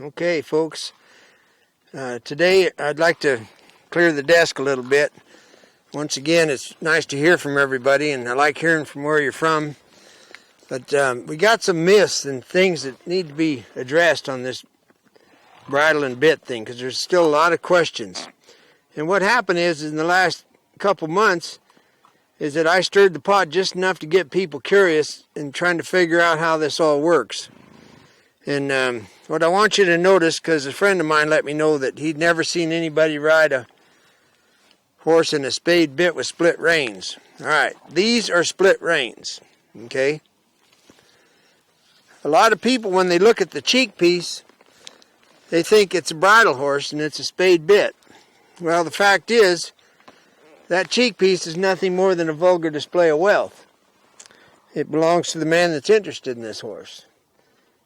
Okay, folks, today I'd like to clear the desk a little bit. Once again, it's nice to hear from everybody, and I like hearing from where you're from. But we got some myths and things that need to be addressed on this bridle and bit thing, because there's still a lot of questions. And what happened is in the last couple months is that I stirred the pot just enough to get people curious and trying to figure out how this all works. And what I want you to notice, because a friend of mine let me know that he'd never seen anybody ride a horse in a spade bit with split reins. All right, these are split reins, okay? A lot of people, when they look at the cheek piece, they think it's a bridle horse and it's a spade bit. Well, the fact is, that cheek piece is nothing more than a vulgar display of wealth. It belongs to the man that's interested in this horse.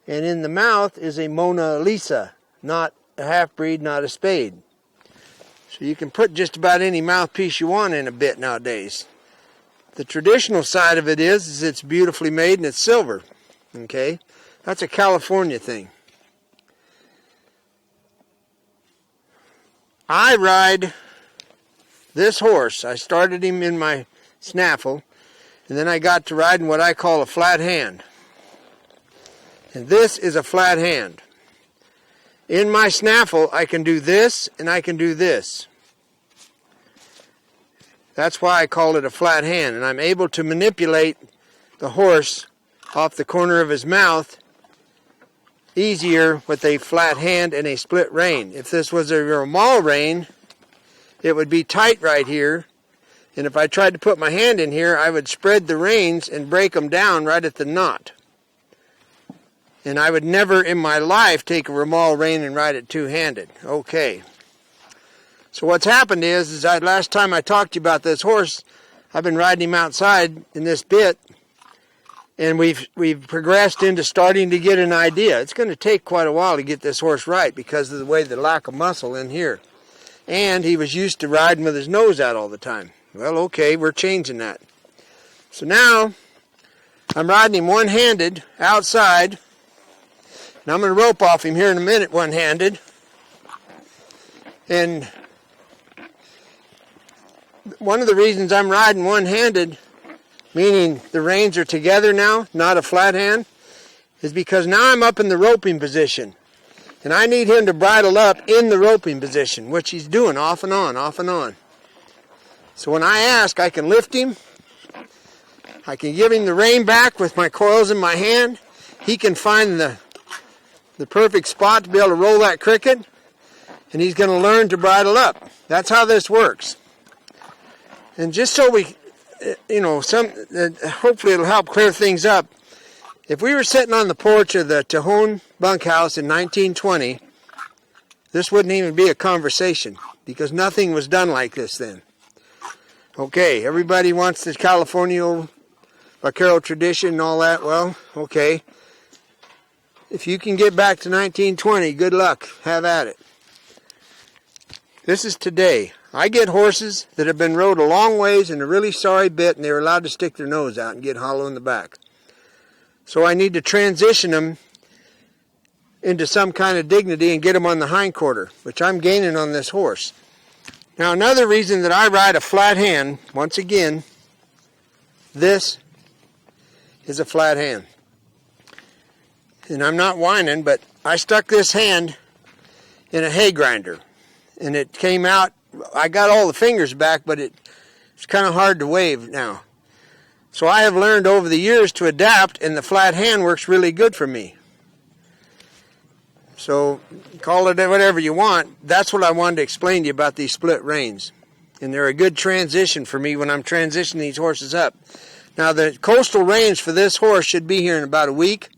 And in the mouth is a Mona Lisa, not a half-breed, not a spade. So you can put just about any mouthpiece you want in a bit nowadays. The traditional side of it is it's beautifully made and it's silver. Okay? That's a California thing. I ride this horse. I started him in my snaffle, and then I got to riding what I call a flat hand. And this is a flat hand. In my snaffle, I can do this and I can do this. That's why I call it a flat hand. And I'm able to manipulate the horse off the corner of his mouth easier with a flat hand and a split rein. If this was a Romal rein, it would be tight right here. And if I tried to put my hand in here, I would spread the reins and break them down right at the knot. And I would never in my life take a Romal rein and ride it two-handed. Okay. So what's happened is last time I talked to you about this horse, I've been riding him outside in this bit, and we've progressed into starting to get an idea. It's going to take quite a while to get this horse right because of the lack of muscle in here. And he was used to riding with his nose out all the time. Well, okay, we're changing that. So now I'm riding him one-handed outside. Now I'm going to rope off him here in a minute one-handed. And one of the reasons I'm riding one-handed, meaning the reins are together now, not a flat hand, is because now I'm up in the roping position. And I need him to bridle up in the roping position, which he's doing off and on, off and on. So when I ask, I can lift him. I can give him the rein back with my coils in my hand. He can find the perfect spot to be able to roll that cricket, and he's going to learn to bridle up. That's how this works. And just so we, hopefully it'll help clear things up. If we were sitting on the porch of the Tejon bunkhouse in 1920, this wouldn't even be a conversation because nothing was done like this then. Okay, everybody wants the California vaquero tradition and all that. Well, okay. If you can get back to 1920, good luck. Have at it. This is today. I get horses that have been rode a long ways in a really sorry bit, and they're allowed to stick their nose out and get hollow in the back. So I need to transition them into some kind of dignity and get them on the hindquarter, which I'm gaining on this horse. Now, another reason that I ride a flat hand, once again, this is a flat hand. And I'm not whining, but I stuck this hand in a hay grinder. And it came out, I got all the fingers back, but it's kind of hard to wave now. So I have learned over the years to adapt, and the flat hand works really good for me. So call it whatever you want. That's what I wanted to explain to you about these split reins. And they're a good transition for me when I'm transitioning these horses up. Now the coastal range for this horse should be here in about a week.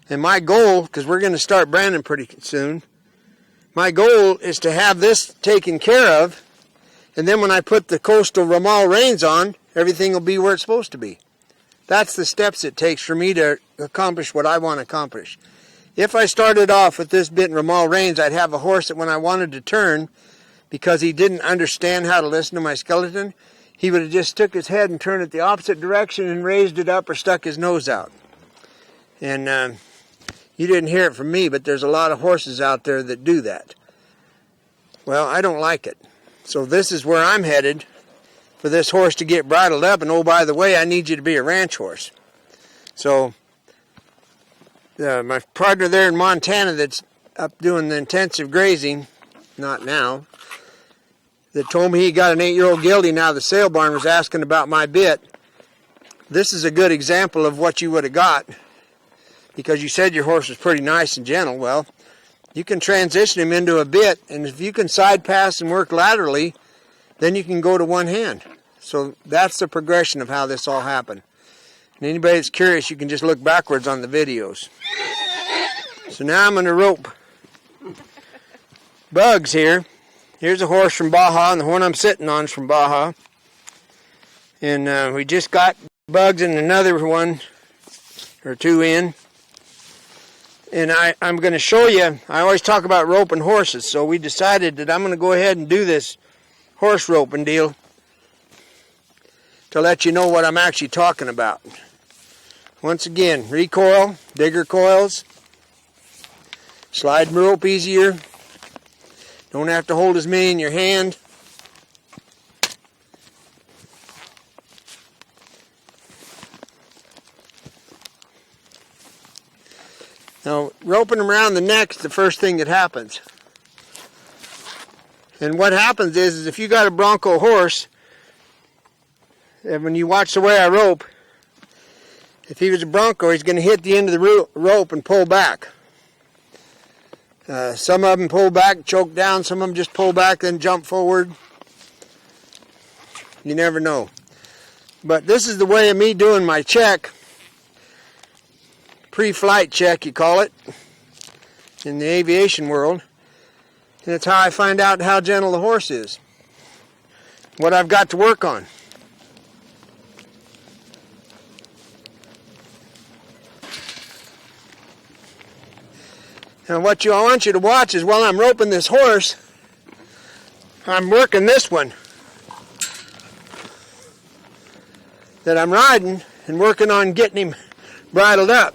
And my goal, because we're going to start branding pretty soon, my goal is to have this taken care of, and then when I put the coastal Romal reins on, everything will be where it's supposed to be. That's the steps it takes for me to accomplish what I want to accomplish. If I started off with this bit in Romal reins, I'd have a horse that when I wanted to turn, because he didn't understand how to listen to my skeleton, he would have just stuck his head and turned it the opposite direction and raised it up or stuck his nose out. And You didn't hear it from me, but there's a lot of horses out there that do that. Well, I don't like it. So this is where I'm headed for this horse to get bridled up. And oh, by the way, I need you to be a ranch horse. So my partner there in Montana that's up doing the intensive grazing, not now, that told me he got an 8-year-old geldie now the sale barn, was asking about my bit. This is a good example of what you would have got, because you said your horse was pretty nice and gentle. Well, you can transition him into a bit, and if you can side pass and work laterally, then you can go to one hand. So that's the progression of how this all happened. And anybody that's curious, you can just look backwards on the videos. So now I'm going to rope Bugs here. Here's a horse from Baja, and the one I'm sitting on is from Baja. And we just got Bugs and another one or two in. And I'm going to show you, I always talk about roping horses, so we decided that I'm going to go ahead and do this horse roping deal to let you know what I'm actually talking about. Once again, recoil, bigger coils, slide rope easier, don't have to hold as many in your hand. Now, roping them around the neck is the first thing that happens. And what happens is if you got a bronco horse, and when you watch the way I rope, if he was a bronco, he's going to hit the end of the rope and pull back. Some of them pull back, choke down. Some of them just pull back, then jump forward. You never know. But this is the way of me doing my check. Pre-flight check, you call it, in the aviation world. And it's how I find out how gentle the horse is. What I've got to work on. And what I want you to watch is while I'm roping this horse, I'm working this one that I'm riding and working on getting him bridled up.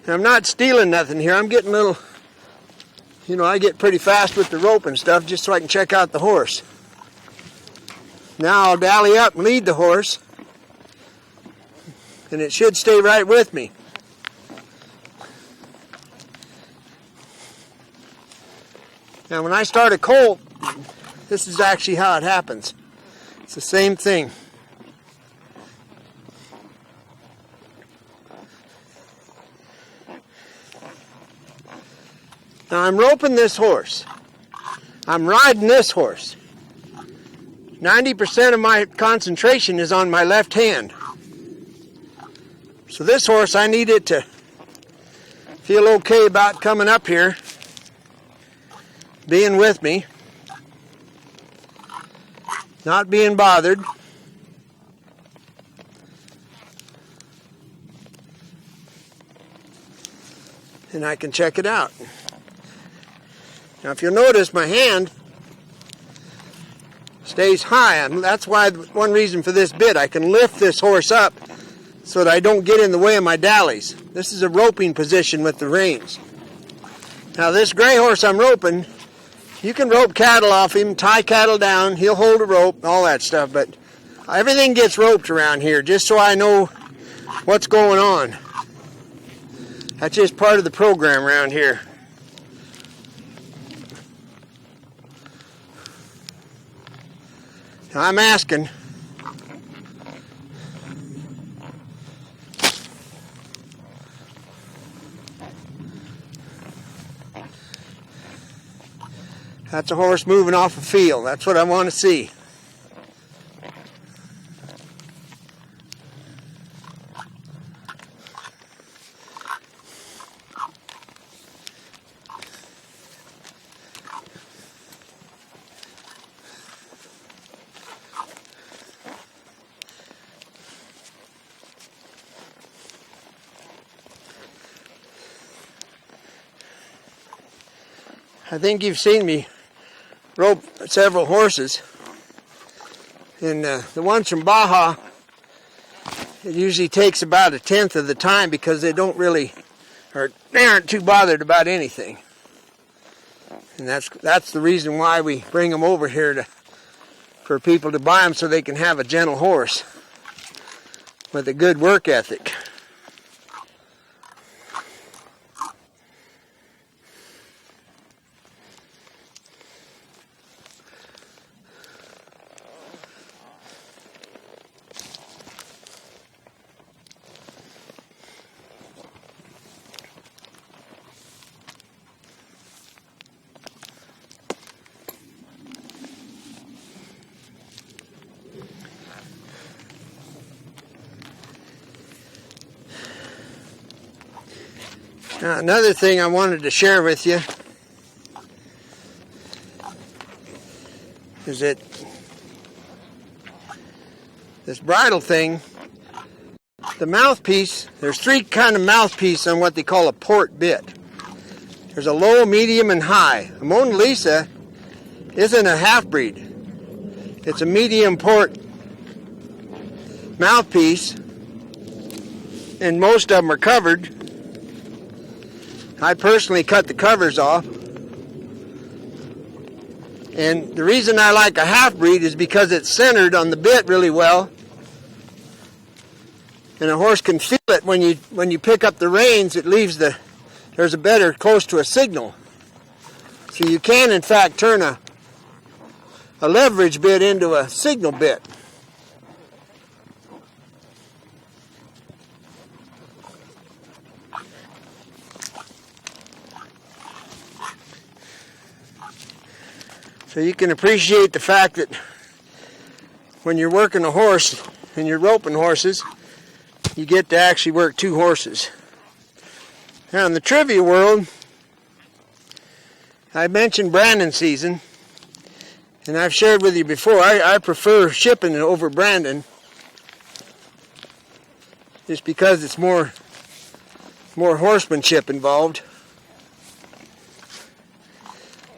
And I'm not stealing nothing here. I'm getting a little, I get pretty fast with the rope and stuff just so I can check out the horse. Now I'll dally up and lead the horse, and it should stay right with me. Now when I start a colt, this is actually how it happens. It's the same thing. Now I'm roping this horse. I'm riding this horse. 90% of my concentration is on my left hand. So this horse, I need it to feel okay about coming up here, being with me, not being bothered. And I can check it out. Now if you'll notice, my hand stays high, and that's why one reason for this bit. I can lift this horse up so that I don't get in the way of my dallies. This is a roping position with the reins. Now this gray horse I'm roping, you can rope cattle off him, tie cattle down, he'll hold a rope, all that stuff, but everything gets roped around here just so I know what's going on. That's just part of the program around here. Now I'm asking, that's a horse moving off a field. That's what I want to see. I think you've seen me rope several horses. And the ones from Baja, it usually takes about 1/10 of the time because they aren't too bothered about anything. And that's the reason why we bring them over here for people to buy them, so they can have a gentle horse with a good work ethic. Now, another thing I wanted to share with you is that this bridle thing, the mouthpiece, there's 3 kind of mouthpiece on what they call a port bit. There's a low, medium, and high. A Mona Lisa isn't a half-breed. It's a medium port mouthpiece, and most of them are covered. I personally cut the covers off. And the reason I like a half-breed is because it's centered on the bit really well. And a horse can feel it when you pick up the reins. It leaves there's a better close to a signal. So you can in fact turn a leverage bit into a signal bit. So you can appreciate the fact that when you're working a horse and you're roping horses, you get to actually work 2 horses. Now in the trivia world, I mentioned branding season, and I've shared with you before, I prefer shipping over branding just because it's more horsemanship involved.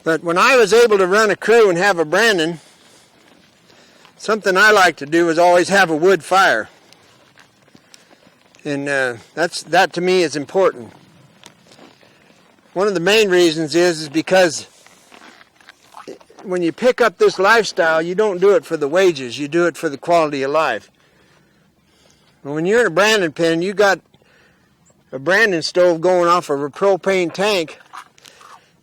But when I was able to run a crew and have a branding, something I like to do is always have a wood fire. And that to me is important. One of the main reasons is because when you pick up this lifestyle, you don't do it for the wages, you do it for the quality of life. And when you're in a branding pen, you got a branding stove going off of a propane tank,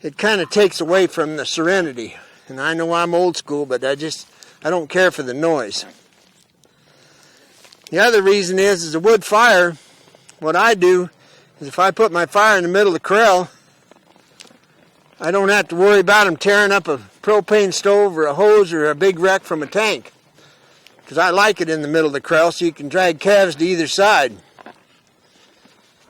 it kind of takes away from the serenity. And I know I'm old school, but I don't care for the noise. The other reason is a wood fire, what I do is if I put my fire in the middle of the corral, I don't have to worry about them tearing up a propane stove or a hose or a big wreck from a tank. Because I like it in the middle of the corral so you can drag calves to either side.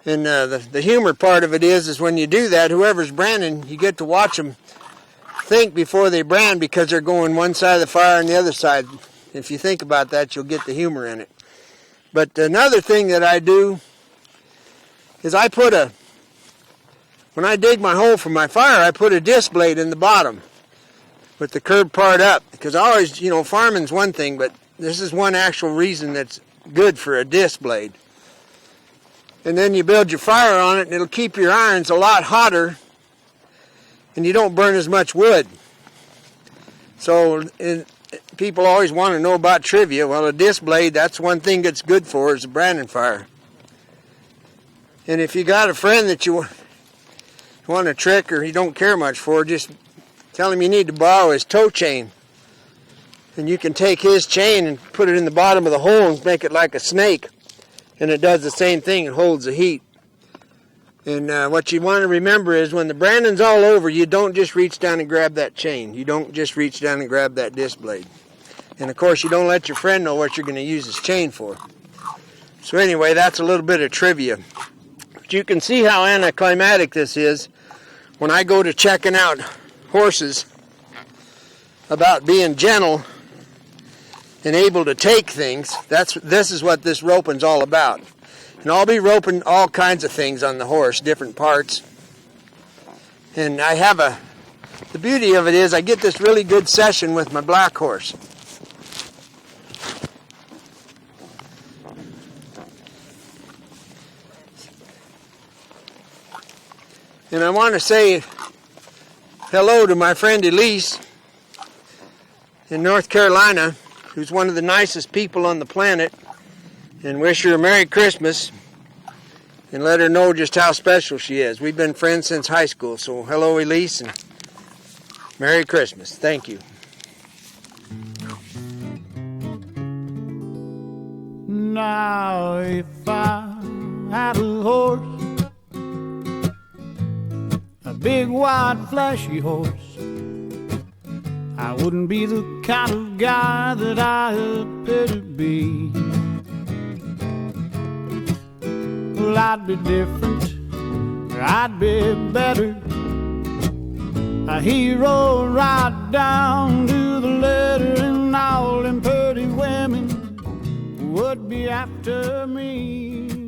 And the humor part of it is when you do that, whoever's branding, you get to watch them think before they brand because they're going one side of the fire and the other side. If you think about that, you'll get the humor in it. But another thing that I do is when I dig my hole for my fire, I put a disc blade in the bottom with the curb part up. Because I always, farming's one thing, but this is one actual reason that's good for a disc blade. And then you build your fire on it, and it'll keep your irons a lot hotter, and you don't burn as much wood. So people always want to know about trivia. Well, a disc blade, that's one thing that's good for is a branding fire. And if you got a friend that you want a trick or you don't care much for, just tell him you need to borrow his tow chain. And you can take his chain and put it in the bottom of the hole and make it like a snake. And it does the same thing, it holds the heat. And what you want to remember is when the branding's all over, you don't just reach down and grab that chain. You don't just reach down and grab that disc blade. And of course, you don't let your friend know what you're going to use his chain for. So anyway, that's a little bit of trivia. But you can see how anticlimactic this is when I go to checking out horses about being gentle and able to take things. This is what this roping's all about. And I'll be roping all kinds of things on the horse, different parts. And I have The beauty of it is I get this really good session with my black horse. And I want to say hello to my friend Elise in North Carolina, who's one of the nicest people on the planet, and wish her a Merry Christmas and let her know just how special she is. We've been friends since high school, so hello Elise and Merry Christmas. Thank you. Now if I had a horse, a big white flashy horse, I wouldn't be the kind of guy that I appear to be. Well, I'd be different, or I'd be better, a hero right down to the letter, and all them pretty women would be after me.